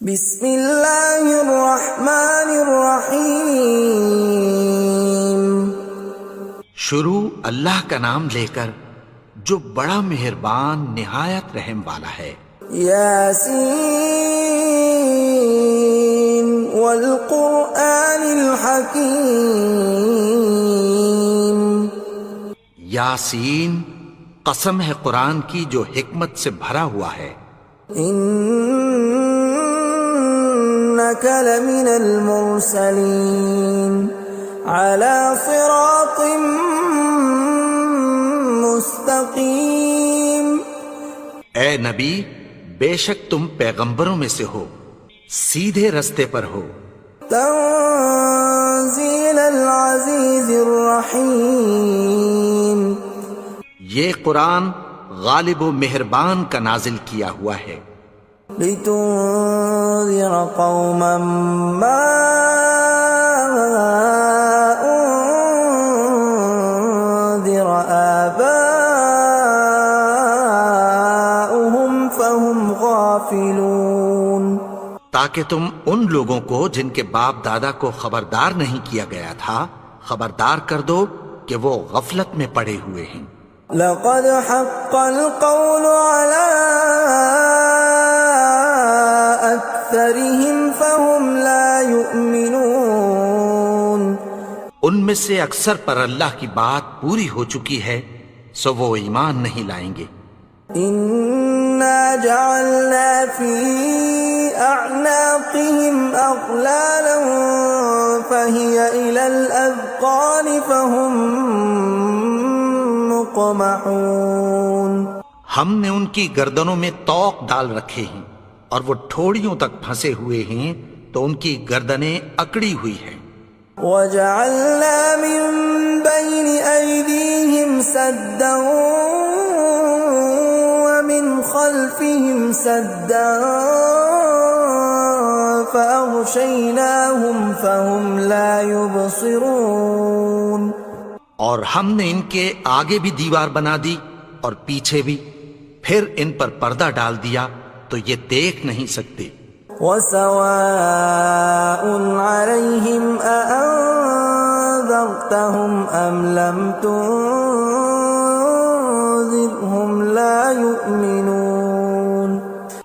بسم اللہ الرحمن الرحیم۔ شروع اللہ کا نام لے کر جو بڑا مہربان نہایت رحم والا ہے۔ یاسین والقرآن الحکیم۔ یاسین، قسم ہے قرآن کی جو حکمت سے بھرا ہوا ہے۔ انک لمن المرسلین علی صراط مستقیم۔ اے نبی، بے شک تم پیغمبروں میں سے ہو، سیدھے رستے پر ہو۔ تنزیل العزیز الرحیم۔ یہ قرآن غالب و مہربان کا نازل کیا ہوا ہے۔ لتنذر قوما ما انذر آباؤهم فهم غافلون۔ تاکہ تم ان لوگوں کو جن کے باپ دادا کو خبردار نہیں کیا گیا تھا خبردار کر دو کہ وہ غفلت میں پڑے ہوئے ہیں۔ لقد حق القول على أكثرهم فهم لا يؤمنون۔ ان میں سے اکثر پر اللہ کی بات پوری ہو چکی ہے سو وہ ایمان نہیں لائیں گے۔ إنا جعلنا في أعناقهم أغلالا فهي إلى الأذقان فهم مقمحون۔ ہم نے ان کی گردنوں میں طوق ڈال رکھے ہیں اور وہ ٹھوڑیوں تک پھنسے ہوئے ہیں تو ان کی گردنیں اکڑی ہوئی ہیں۔ وجعلنا من بين أيديهم سدا ومن خلفهم سدا فأغشيناهم فهم لا يبصرون۔ اور ہم نے ان کے آگے بھی دیوار بنا دی اور پیچھے بھی، پھر ان پر پردہ ڈال دیا تو یہ دیکھ نہیں سکتے۔ وَسَوَاءٌ عَلَيْهِمْ أَأَنذَرْتَهُمْ أَمْ لَمْ تُنذِرْهُمْ لَا يُؤْمِنُونَ۔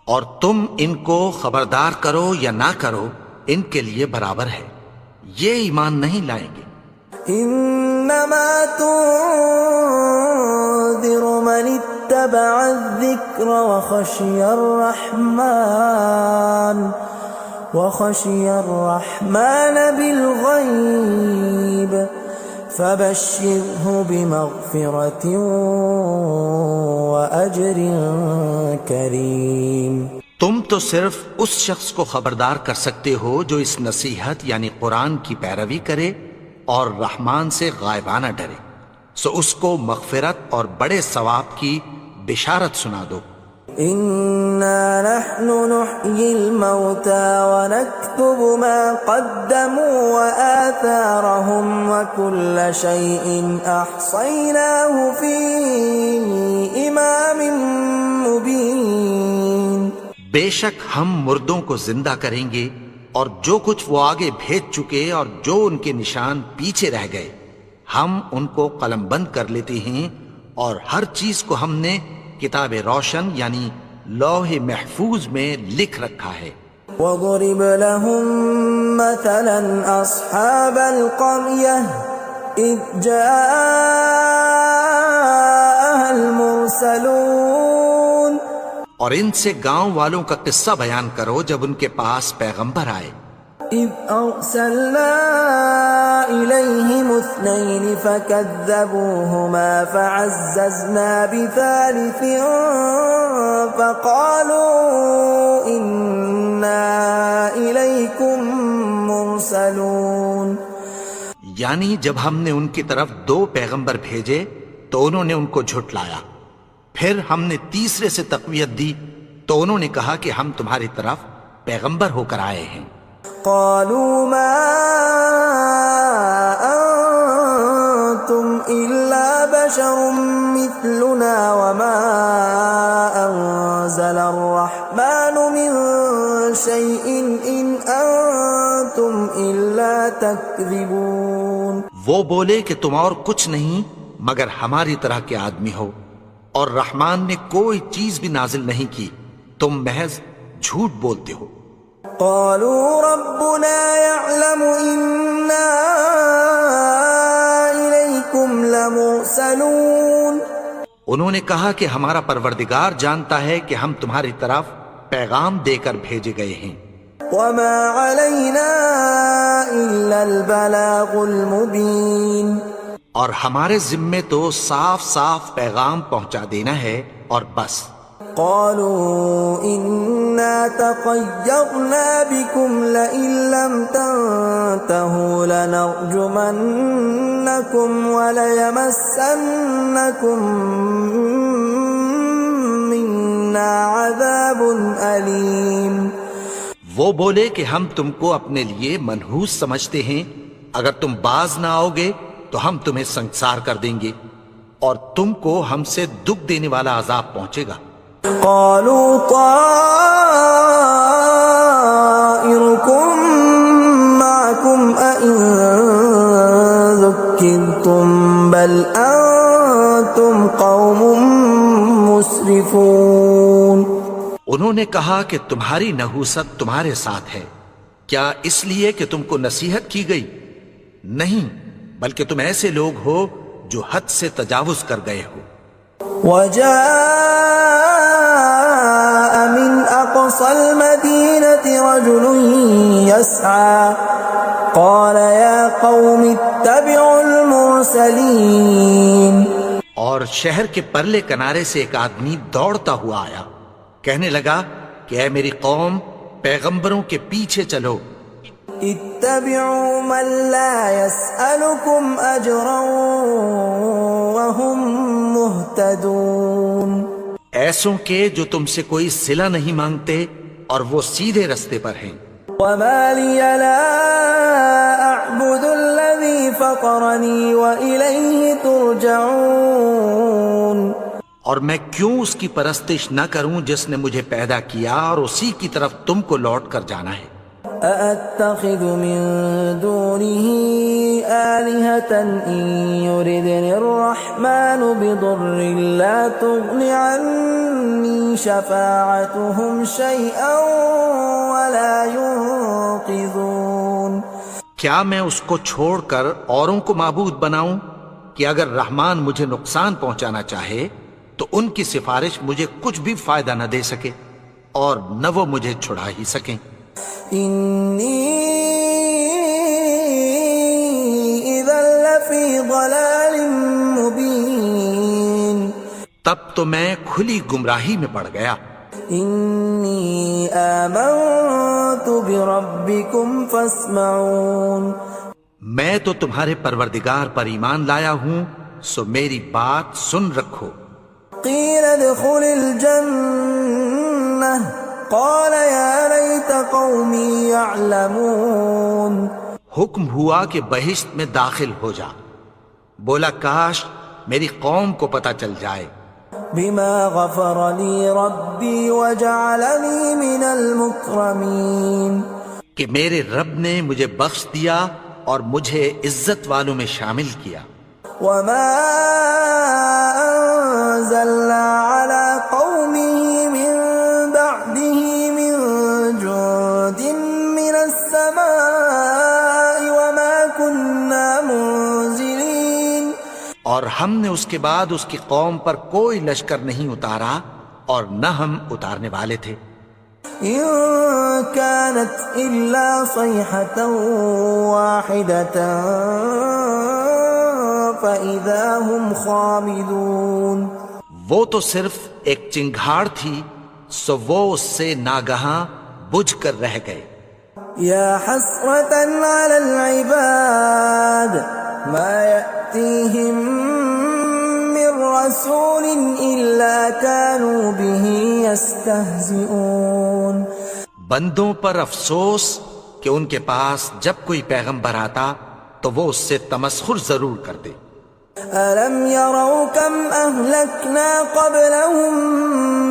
اور تم ان کو خبردار کرو یا نہ کرو ان کے لیے برابر ہے، یہ ایمان نہیں لائیں گے۔ انما تنذر من اتبع الذکر وخشی الرحمن بالغیب فبشرہ بمغفرۃ واجر کریم۔ تم تو صرف اس شخص کو خبردار کر سکتے ہو جو اس نصیحت یعنی قرآن کی پیروی کرے اور رحمان سے غائبانہ ڈرے، سو اس کو مغفرت اور بڑے ثواب کی بشارت سنا دو۔ انا نحن نحيي الموتى ونكتب ما قدموا وآثارهم وكل شيء احصيناه في امام مبين۔ بے شک ہم مردوں کو زندہ کریں گے اور جو کچھ وہ آگے بھیج چکے اور جو ان کے نشان پیچھے رہ گئے ہم ان کو قلم بند کر لیتے ہیں، اور ہر چیز کو ہم نے کتاب روشن یعنی لوح محفوظ میں لکھ رکھا ہے۔ وَضُرِبَ لَهُم مَّثَلًا أَصْحَابَ الْقَرْيَةِ إِذْ جَاءَهَا الْمُرْسَلُونَ۔ اور ان سے گاؤں والوں کا قصہ بیان کرو جب ان کے پاس پیغمبر آئے۔ إِذْ أَرْسَلْنَا إِلَيْهِمُ اثْنَيْنِ فَكَذَّبُوهُمَا فَعَزَّزْنَا بِثَالِثٍ فَقَالُوا إِنَّا إِلَيْكُمْ مُرْسَلُونَ۔ یعنی جب ہم نے ان کی طرف 2 پیغمبر بھیجے تو انہوں نے ان کو جھٹلایا، پھر ہم نے تیسرے سے تقویت دی تو انہوں نے کہا کہ ہم تمہاری طرف پیغمبر ہو کر آئے ہیں۔ قالوا ما أنتم إلا بشر مثلنا وما أنزل الرحمن من شيء إن أنتم إلا تكذبون. وہ بولے کہ تم اور کچھ نہیں مگر ہماری طرح کے آدمی ہو، اور رحمان نے کوئی چیز بھی نازل نہیں کی، تم محض جھوٹ بولتے ہو۔ قالوا ربنا يعلم إنا إليكم لمرسلون. انہوں نے کہا کہ ہمارا پروردگار جانتا ہے کہ ہم تمہاری طرف پیغام دے کر بھیجے گئے ہیں، وما علينا إلا البلاغ المبين. اور ہمارے ذمے تو صاف صاف پیغام پہنچا دینا ہے اور بس۔ قالوا إنا تطيرنا بكم لئن لم تنتهوا لنرجمنكم وليمسنكم منا عذاب أليم. وہ بولے کہ ہم تم کو اپنے لیے منحوس سمجھتے ہیں، اگر تم باز نہ آؤ گے تو ہم تمہیں سنسار کر دیں گے اور تم کو ہم سے دکھ دینے والا عذاب پہنچے گا۔ قالوا طائركم معكم أئن ذكرتم بل أنتم قوم مسرفون. انہوں نے کہا کہ تمہاری نحوست تمہارے ساتھ ہے، کیا اس لیے کہ تم کو نصیحت کی گئی؟ نہیں، بلکہ تم ایسے لوگ ہو جو حد سے تجاوز کر گئے ہو۔ وجاء من أقصى المدينة رجل يسعى قال يا قوم اتبعوا المرسلين. اور شہر کے پرلے کنارے سے ایک آدمی دوڑتا ہوا آیا، کہنے لگا کہ اے میری قوم، پیغمبروں کے پیچھے چلو۔ اتبعوا من لا يسألكم أجرا وهم مهتدون. ایسوں کے جو تم سے کوئی صلہ نہیں مانگتے اور وہ سیدھے رستے پر ہیں۔ وما لي لا أعبد الذي فطرني وإليه ترجعون. اور میں کیوں اس کی پرستش نہ کروں جس نے مجھے پیدا کیا اور اسی کی طرف تم کو لوٹ کر جانا ہے۔ أأتخذ من دونه آلهة إن يردني الرحمن بضر لا تغن عني شفاعتهم شيئا ولا ينقذون. کیا میں اس کو چھوڑ کر اوروں کو معبود بناؤں کہ اگر رحمان مجھے نقصان پہنچانا چاہے تو ان کی سفارش مجھے کچھ بھی فائدہ نہ دے سکے اور نہ وہ مجھے چھڑا ہی سکیں۔ إني إذا لفي ضلال مبين. تب تو میں کھلی گمراہی میں پڑ گیا۔ إني آمنت بربكم فاسمعون. میں تو تمہارے پروردگار پر ایمان لایا ہوں، سو میری بات سن رکھو۔ قيل ادخل الجنة قال يا ليت قومي يعلمون. حکم ہوا کہ بہشت میں داخل ہو جا، بولا کاش میری قوم کو پتہ چل جائے۔ بما غفر لي ربي وجعلني من المكرمين. کہ میرے رب نے مجھے بخش دیا اور مجھے عزت والوں میں شامل کیا۔ وما أنزلنا على قومه من بعده من جند من السماء وما كنا منزلين. اور ہم نے اس کے بعد اس کی قوم پر کوئی لشکر نہیں اتارا اور نہ ہم اتارنے والے تھے۔ إن كانت إلا صيحة واحدة فإذا هم خامدون. وہ تو صرف ایک چنگھاڑ تھی، سو وہ اس سے ناگہاں بجھ کر رہ گئے۔ يا حسرة على العباد ما يأتيهم من رسول إلا كانوا به يستهزئون. بندوں پر افسوس کہ ان کے پاس جب کوئی پیغمبر آتا تو وہ اس سے تمسخر ضرور کرتے۔ ألم يروا كم أهلكنا قبلهم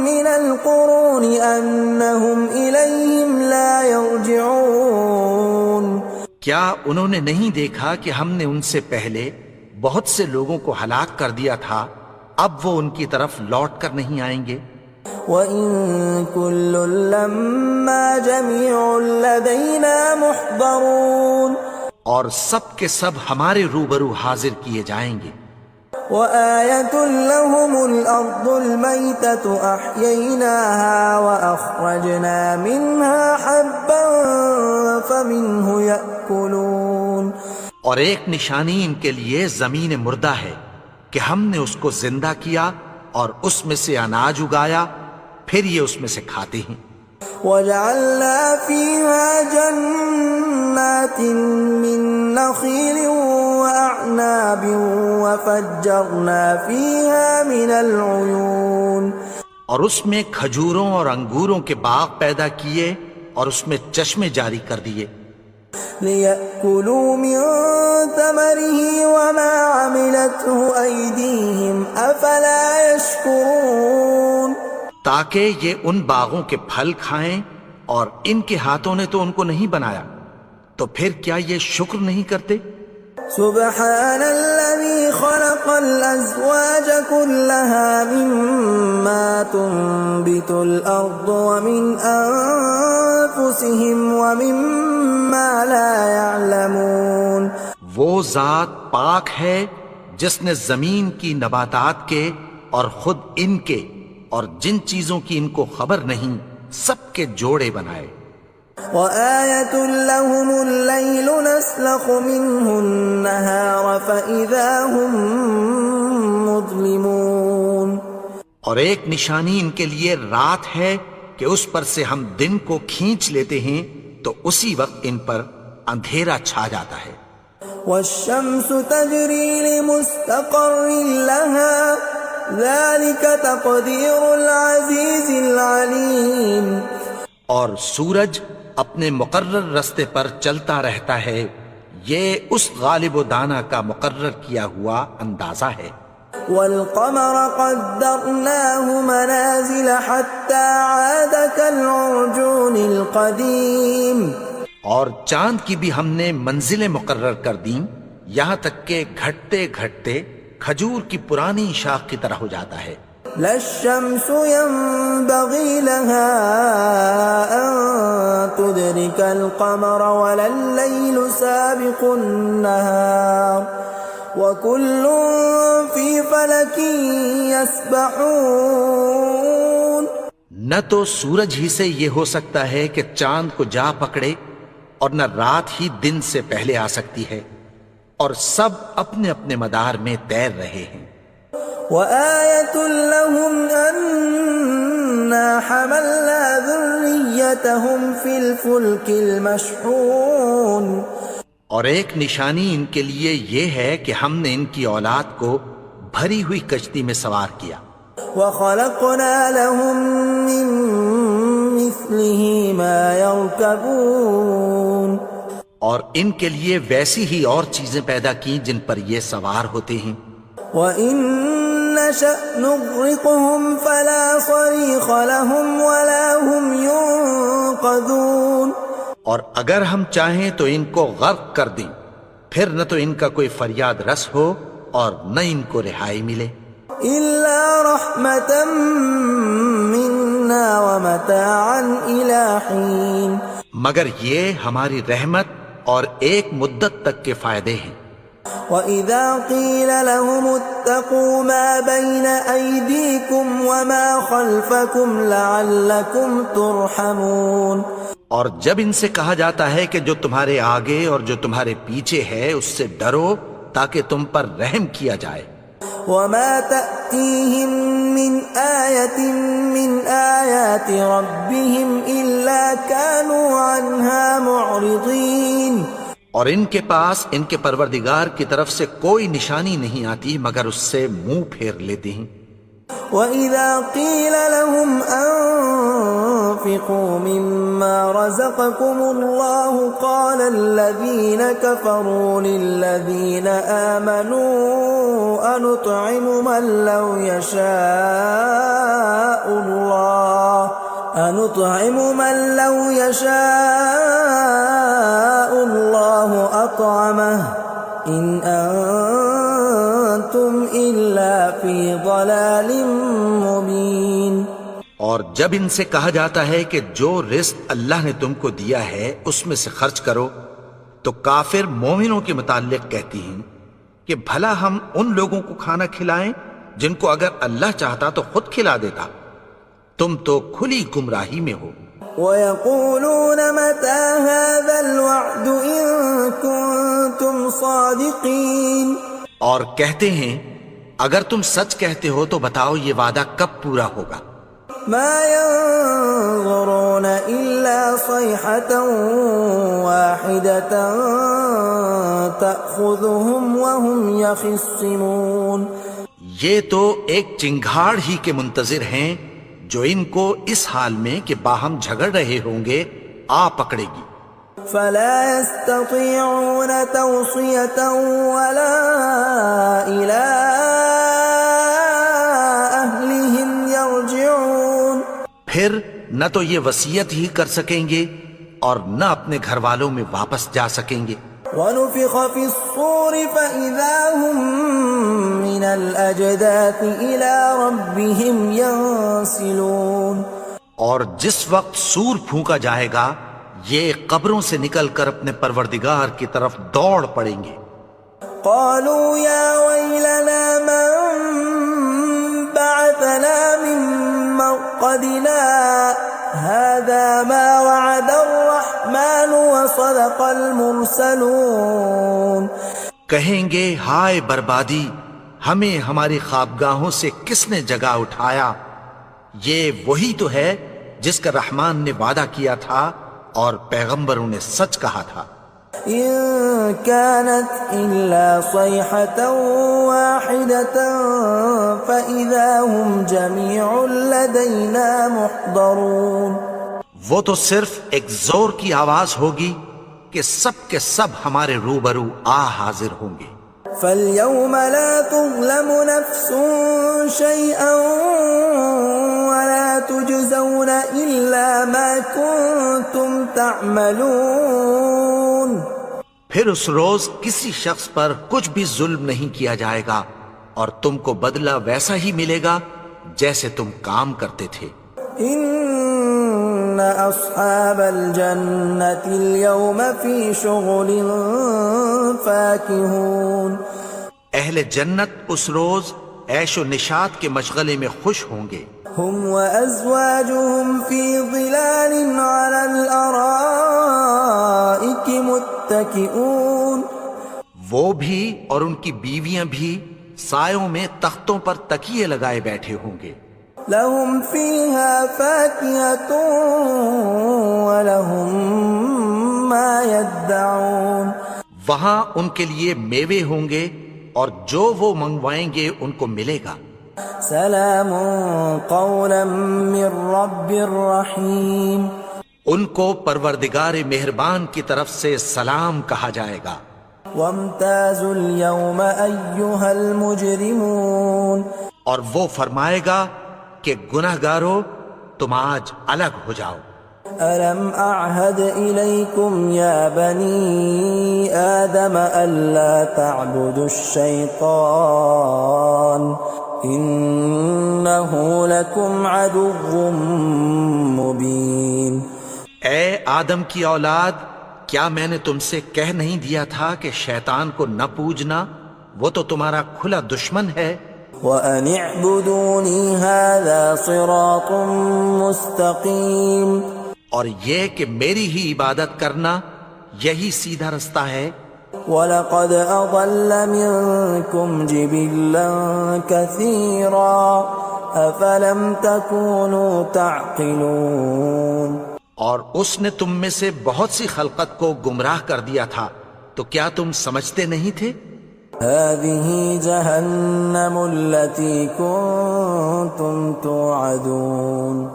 من القرون أنهم إليهم لا يرجعون کیا انہوں نے نہیں دیکھا کہ ہم نے ان سے پہلے بہت سے لوگوں کو ہلاک کر دیا تھا، اب وہ ان کی طرف لوٹ کر نہیں آئیں گے؟ وَإِن كُلٌّ لَّمَّا جَمِيعٌ لَّدَيْنَا مُحْضَرُونَ اور سب کے سب ہمارے روبرو حاضر کیے جائیں گے۔ وَآيَةٌ لَّهُمُ الْأَرْضُ الْمَيْتَةُ أَحْيَيْنَاهَا وَأَخْرَجْنَا مِنْهَا حَبًّا فَمِنْهُ يَأْكُلُونَ اور ایک نشانی ان کے لیے زمین مردہ ہے کہ ہم نے اس کو زندہ کیا اور اس میں سے اناج اگایا، پھر یہ اس میں سے کھاتے ہیں۔ وَجَعَلْنَا فِيهَا جَنَّاتٍ مِّن نَّخِيلٍ وَأَعْنَابٍ وَفَجَّرْنَا فِيهَا مِنَ الْعُيُونِ اور اس میں کھجوروں اور انگوروں کے باغ پیدا کیے اور اس میں چشمے جاری کر دیے، لِيَأْكُلُوا مِن ثَمَرِهِ وَمَا عَمِلَتْهُ أَيْدِيهِمْ أَفَلَا يَشْكُرُونَ تاکہ یہ ان باغوں کے پھل کھائیں، اور ان کے ہاتھوں نے تو ان کو نہیں بنایا، تو پھر کیا یہ شکر نہیں کرتے؟ سبحان الذي خلق الأزواج كلها مما تنبت الأرض ومن أنفسهم ومما لا يعلمون وہ ذات پاک ہے جس نے زمین کی نباتات کے اور خود ان کے اور جن چیزوں کی ان کو خبر نہیں سب کے جوڑے بنائے۔ وَآيَةٌ لَّهُمُ اللَّيْلُ نَسْلَخُ مِنْهُ النَّهَارَ فَإِذَا هُمْ مُظْلِمُونَ اور ایک نشانی ان کے لیے رات ہے کہ اس پر سے ہم دن کو کھینچ لیتے ہیں تو اسی وقت ان پر اندھیرا چھا جاتا ہے۔ وَالشَّمْسُ تَجْرِي لِمُسْتَقَرٍّ لَّهَا ذَلِكَ تَقْدِيرُ الْعَزِيزِ الْعَلِيمِ اور سورج اپنے مقرر رستے پر چلتا رہتا ہے، یہ اس غالب و دانا کا مقرر کیا ہوا اندازہ ہے۔ وَالْقَمَرَ قَدَّرْنَاهُ مَنَازِلَ حَتَّى عَادَ كَالْعُرْجُونِ الْقَدِيمِ اور چاند کی بھی ہم نے منزلیں مقرر کر دیں، یہاں تک کہ گھٹتے گھٹتے کھجور کی پرانی شاخ کی طرح ہو جاتا ہے۔ لا الشمس ينبغي لها أن تدرك القمر ولا الليل سابق النهار وكل في فلك يسبحون نہ تو سورج ہی سے یہ ہو سکتا ہے کہ چاند کو جا پکڑے، اور نہ رات ہی دن سے پہلے آ سکتی ہے، اور سب اپنے اپنے مدار میں تیر رہے ہیں۔ وَآيَةٌ لَّهُمْ أَنَّا حَمَلْنَا ذُرِّيَّتَهُمْ فِي الْفُلْكِ الْمَشْحُونِ اور ایک نشانی ان کے لیے یہ ہے کہ ہم نے ان کی اولاد کو بھری ہوئی کشتی میں سوار کیا۔ وَخَلَقْنَا لَهُم مِّن مِّثْلِهِ مَا يَرْكَبُونَ اور ان کے لیے ویسی ہی اور چیزیں پیدا کی جن پر یہ سوار ہوتے ہیں۔ وَإِن نَّشَأْ نُغْرِقْهُمْ فَلَا صَرِيخَ لَهُمْ وَلَا هُمْ يُنقَذُونَ اور اگر ہم چاہیں تو ان کو غرق کر دیں، پھر نہ تو ان کا کوئی فریاد رس ہو اور نہ ان کو رہائی ملے۔ إِلَّا رَحْمَةً مِّنَّا وَمَتَاعًا إِلَىٰ حِينٍ مگر یہ ہماری رحمت اور ایک مدت تک کے فائدے ہیں۔ وَإِذَا قِيلَ لَهُمُ اتَّقُوا مَا بَيْنَ أَيْدِيكُمْ وَمَا خَلْفَكُمْ لَعَلَّكُمْ تُرْحَمُونَ اور جب ان سے کہا جاتا ہے کہ جو تمہارے آگے اور جو تمہارے پیچھے ہے اس سے ڈرو تاکہ تم پر رحم کیا جائے۔ وَمَا تَأْتِيهِم مِّنْ آيَةٍ مِّنْ آيَاتِ رَبِّهِمْ إِلَّا كَانُوا عَنْهَا مُعْرِضِينَ اور ان کے پاس ان کے پروردگار کی طرف سے کوئی نشانی نہیں آتی مگر اس سے منہ پھیر لیتے ہیں۔ وَإِذَا قِيلَ لَهُمْ وأنفقوا مما رزقكم الله قال الذين كفروا للذين آمنوا أنطعم من لو يشاء الله أطعمه إن أنتم إلا في ضلال مبين۔ اور جب ان سے کہا جاتا ہے کہ جو رزق اللہ نے تم کو دیا ہے اس میں سے خرچ کرو، تو کافر مومنوں کے متعلق کہتی ہیں کہ بھلا ہم ان لوگوں کو کھانا کھلائیں جن کو اگر اللہ چاہتا تو خود کھلا دیتا، تم تو کھلی گمراہی میں ہو۔ وَيَقُولُونَ مَتَى هَذَا الْوَعْدُ إِن كُنتُمْ صَادِقِينَ، اور کہتے ہیں اگر تم سچ کہتے ہو تو بتاؤ یہ وعدہ کب پورا ہوگا۔ مَا يَنظُرُونَ إِلَّا صَيْحَةً وَاحِدَةً تَأْخُذُهُمْ وَهُمْ يَخِصِّمُونَ، یہ تو ایک چنگھاڑ ہی کے منتظر ہیں جو ان کو اس حال میں کہ باہم جھگڑ رہے ہوں گے آ پکڑے گی۔ فلا يستطيعون توصية ولا إلى أهلهم يرجعون، پھر نہ تو یہ وصیت ہی کر سکیں گے اور نہ اپنے گھر والوں میں واپس جا سکیں گے۔ ونفخ في الصور فإذا هم من الأجداث إلى ربهم ينسلون، اور جس وقت سور پھونکا جائے گا یہ قبروں سے نکل کر اپنے پروردگار کی طرف دوڑ پڑیں گے۔ قالوا يا ويلنا من بعثنا من مرقدنا هذا ما وعد الرحمن وصدق المرسلون، کہیں گے ہائے بربادی، ہمیں ہماری خوابگاہوں سے کس نے جگا اٹھایا، یہ وہی تو ہے جس کا رحمان نے وعدہ کیا تھا اور پیغمبروں نے سچ کہا تھا۔ إن كانت إلا صيحة واحدة فإذا هم جميع لدينا محضرون، وہ تو صرف ایک زور کی آواز ہوگی کہ سب کے سب ہمارے روبرو آ حاضر ہوں گے۔ فاليوم لا تظلم نفس شيئا ولا تجزون إلا ما كنتم تعملون، پھر اس روز کسی شخص پر کچھ بھی ظلم نہیں کیا جائے گا اور تم کو بدلہ ویسا ہی ملے گا جیسے تم کام کرتے تھے۔ ان اصحاب الجنة اليوم في شغل فاكهون، اہل جنت اس روز عیش و نشاط کے مشغلے میں خوش ہوں گے۔ هم وازواجهم في ظلال على الارائك متكئون، وہ بھی اور ان کی بیویاں بھی سایوں میں تختوں پر تکیے لگائے بیٹھے ہوں گے۔ لهم فيها فاكهة ولهم ما يدعون، وہاں ان کے لیے میوے ہوں گے اور جو وہ منگوائیں گے ان کو ملے گا۔ سلام قولا من رب رحیم، ان کو پروردگار مہربان کی طرف سے سلام کہا جائے گا۔ وامتازوا اليوم ایھا المجرمون، اور وہ فرمائے گا کہ گنہگارو تم آج الگ ہو جاؤ۔ ألم أعهد إليكم يا بني آدم ألا تعبدوا الشيطان إنه لكم عدو مبين۔ اے آدم کی اولاد، کیا میں نے تم سے کہہ نہیں دیا تھا کہ شیطان کو نہ پوجنا، وہ تو تمہارا کھلا دشمن ہے۔ وَأَنِ اعْبُدُونِي هَذَا صِرَاطٌ مُسْتَقِيمٌ، اور یہ کہ میری ہی عبادت کرنا یہی سیدھا رستہ ہے۔ وَلَقَدْ أَضَلَّ مِنْكُمْ جِبِلًّا كَثِيرًا أَفَلَمْ تَكُونُوا تَعْقِلُونَ، اور اس نے تم میں سے بہت سی خلقت کو گمراہ کر دیا تھا، تو کیا تم سمجھتے نہیں تھے؟ هَذِهِ جَهَنَّمُ الَّتِي كُنْتُمْ تُوعَدُونَ،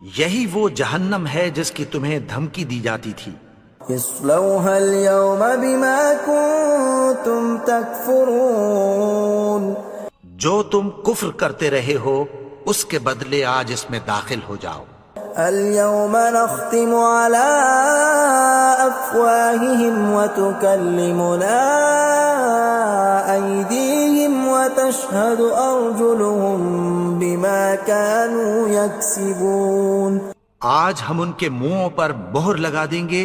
یہی وہ جہنم ہے جس کی تمہیں دھمکی دی جاتی تھی. اصلوها اليوم بما كنتم تكفرون. جو تم کفر کرتے رہے ہو اس کے بدلے آج اس میں داخل ہو جاؤ. اليوم نختم على أفواههم وتكلمنا أيديهم وتشهد أرجلهم بما كانوا يكسبون. آج ہم ان کے منہوں پر مہر لگا دیں گے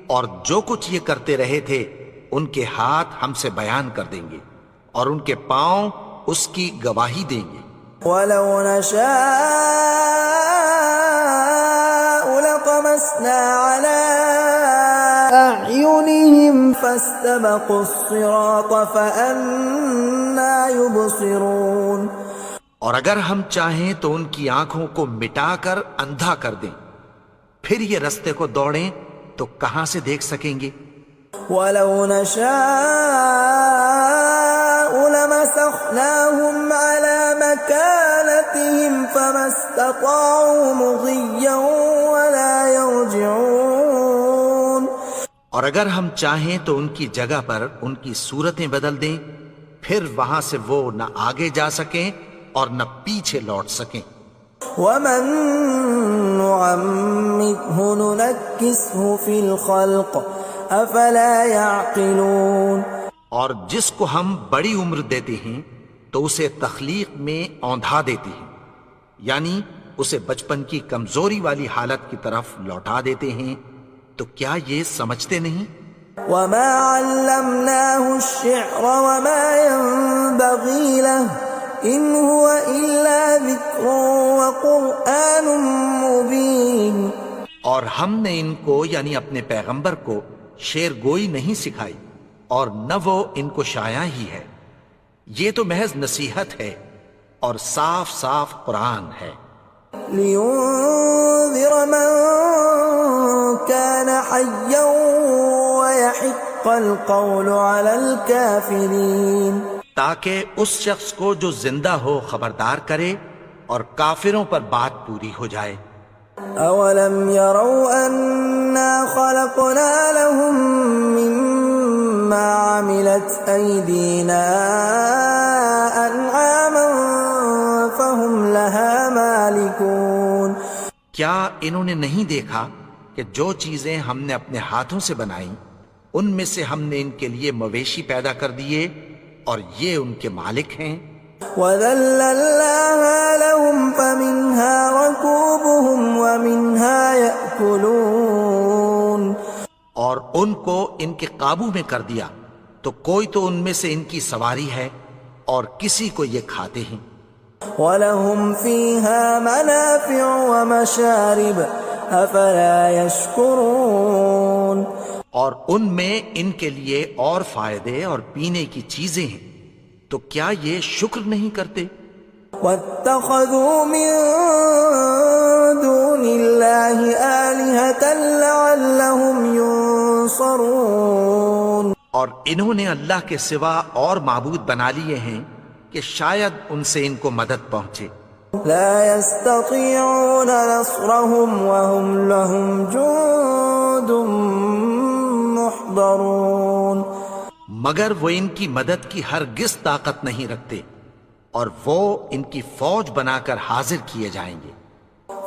اور جو کچھ یہ کرتے رہے تھے ان کے ہاتھ ہم سے بیان کر دیں گے اور ان کے پاؤں اس کی گواہی دیں گے. ولو نشاء لطمسنا على أعينهم فاستبقوا الصراط فأنى يبصرون. اور اگر ہم چاہیں تو ان کی آنکھوں کو مٹا کر اندھا کر دیں، پھر یہ رستے کو دوڑیں تو کہاں سے دیکھ سکیں گے. ولو نشاء لمسخناهم على مكانتهم فما استطاعوا مضيا ولا يرجعون. اور اگر ہم چاہیں تو ان کی جگہ پر ان کی صورتیں بدل دیں، پھر وہاں سے وہ نہ آگے جا سکیں اور نہ پیچھے لوٹ سکیں. ومن نعمره ننكسه في الخلق افلا يعقلون. اور جس کو ہم بڑی عمر دیتے ہیں تو اسے تخلیق میں اوندھا دیتے ہیں، یعنی اسے بچپن کی کمزوری والی حالت کی طرف لوٹا دیتے ہیں. تو کیا یہ سمجھتے نہیں؟ وما علمناه الشعر وما ينبغي له ان هو الا ذکر وقرآن مبین. اور ہم نے ان کو یعنی اپنے پیغمبر کو شعر گوئی نہیں سکھائی اور نہ وہ ان کو شاعر ہی ہے، یہ تو محض نصیحت ہے اور صاف صاف قرآن ہے. لينذر من كان حيا ويحق القول على الكافرين. تاکہ اس شخص کو جو زندہ ہو خبردار کرے اور کافروں پر بات پوری ہو جائے. اولم يروا انا خلقنا لهم مما عملت ايدينا انعاما فهم لها مالكون. کیا انہوں نے نہیں دیکھا کہ جو چیزیں ہم نے اپنے ہاتھوں سے بنائیں ان میں سے ہم نے ان کے لیے مویشی پیدا کر دیے اور یہ ان کے مالک ہیں. وَذَلَّلْنَاهَا لَهُمْ فَمِنْهَا رَكُوبُهُمْ وَمِنْهَا يَأْكُلُونَ. اور ان کو ان کے قابو میں کر دیا تو کوئی تو ان میں سے ان کی سواری ہے اور کسی کو یہ کھاتے ہیں. وَلَهُمْ فِيهَا مَنَافِعُ وَمَشَارِبُ أَفَلَا يَشْكُرُونَ. اور ان میں ان کے لیے اور فائدے اور پینے کی چیزیں ہیں، تو کیا یہ شکر نہیں کرتے؟ وَاتَّخَذُوا مِن دُونِ اللَّهِ آلِهَةً لَعَلَّهُمْ يُنصَرُونَ. اور انہوں نے اللہ کے سوا اور معبود بنا لیے ہیں کہ شاید ان سے ان کو مدد پہنچے. لا يستطيعون نصرهم وهم لهم جند محضرون. مگر وہ ان کی مدد کی ہرگز طاقت نہیں رکھتے اور وہ ان کی فوج بنا کر حاضر کیے جائیں گے.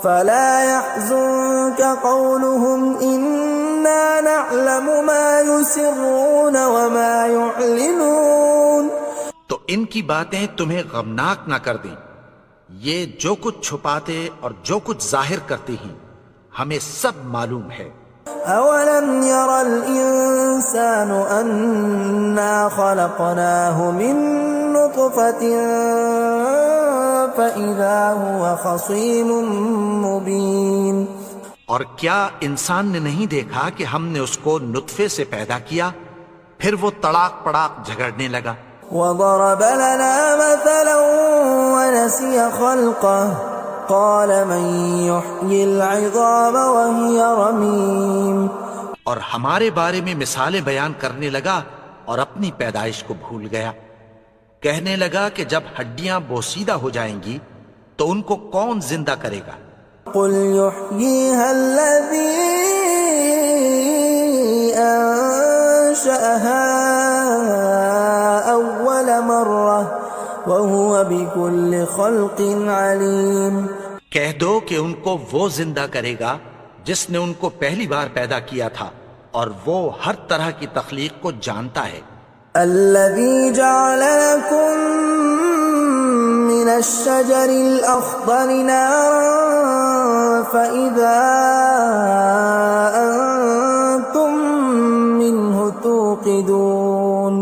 فلا يحزنك قولهم إنا نعلم ما يسرون وما يعلنون. تو ان کی باتیں تمہیں غمناک نہ کر دیں، یہ جو کچھ چھپاتے اور جو کچھ ظاہر کرتے ہیں ہمیں سب معلوم ہے. أولم ير الإنسان أنا خلقناه من نطفة فإذا هو خصيم مبين. اور کیا انسان نے نہیں دیکھا کہ ہم نے اس کو نطفے سے پیدا کیا پھر وہ تڑاک پڑاک جھگڑنے لگا. وضرب لنا مثلا ونسي خلقه قال من يحيي العظام وهي رميم. اور ہمارے بارے میں مثالیں بیان کرنے لگا اور اپنی پیدائش کو بھول گیا. کہنے لگا کہ جب ہڈیاں بوسیدہ ہو جائیں گی تو ان کو کون زندہ کرے گا. قل يحييها الذي أنشأها أول مرة وهو بكل خلق عليم. کہہ دو کہ ان کو وہ زندہ کرے گا جس نے ان کو پہلی بار پیدا کیا تھا اور وہ ہر طرح کی تخلیق کو جانتا ہے. الذي جعل لكم من الشجر الأخضر نارا فإذا أنتم منه توقدون.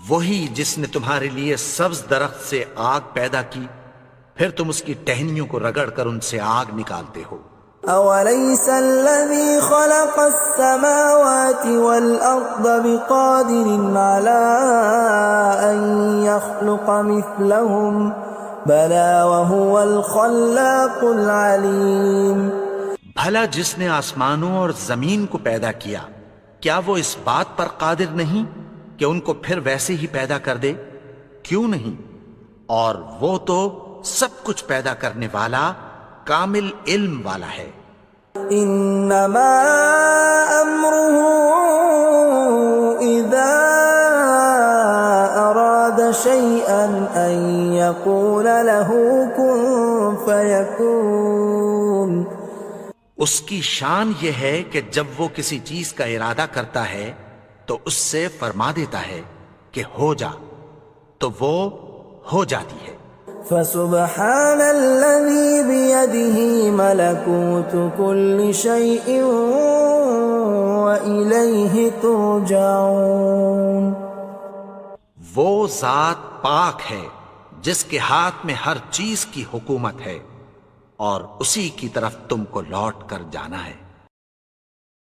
وہی جس نے تمہارے لیے سبز درخت سے آگ پیدا کی پھر تم اس کی ٹہنیوں کو رگڑ کر ان سے آگ نکالتے ہو. أوليس الذي خلق السماوات والأرض بقادر على أن يخلق مثلهم بلى وهو الخلاق العليم. بھلا جس نے آسمانوں اور زمین کو پیدا کیا کیا وہ اس بات پر قادر نہیں کہ ان کو پھر ویسے ہی پیدا کر دے؟ کیوں نہیں؟ اور وہ تو سب کچھ پیدا کرنے والا کامل علم والا ہے. انما امره اذا اراد شيئا ان يقول له كن فيكون. اس کی شان یہ ہے کہ جب وہ کسی چیز کا ارادہ کرتا ہے تو اس سے فرما دیتا ہے کہ ہو جا تو وہ ہو جاتی ہے. فسبحان الذي بيده ملكوت كل شيء وإليه ترجعون. وہ ذات پاک ہے جس کے ہاتھ میں ہر چیز کی حکومت ہے اور اسی کی طرف تم کو لوٹ کر جانا ہے.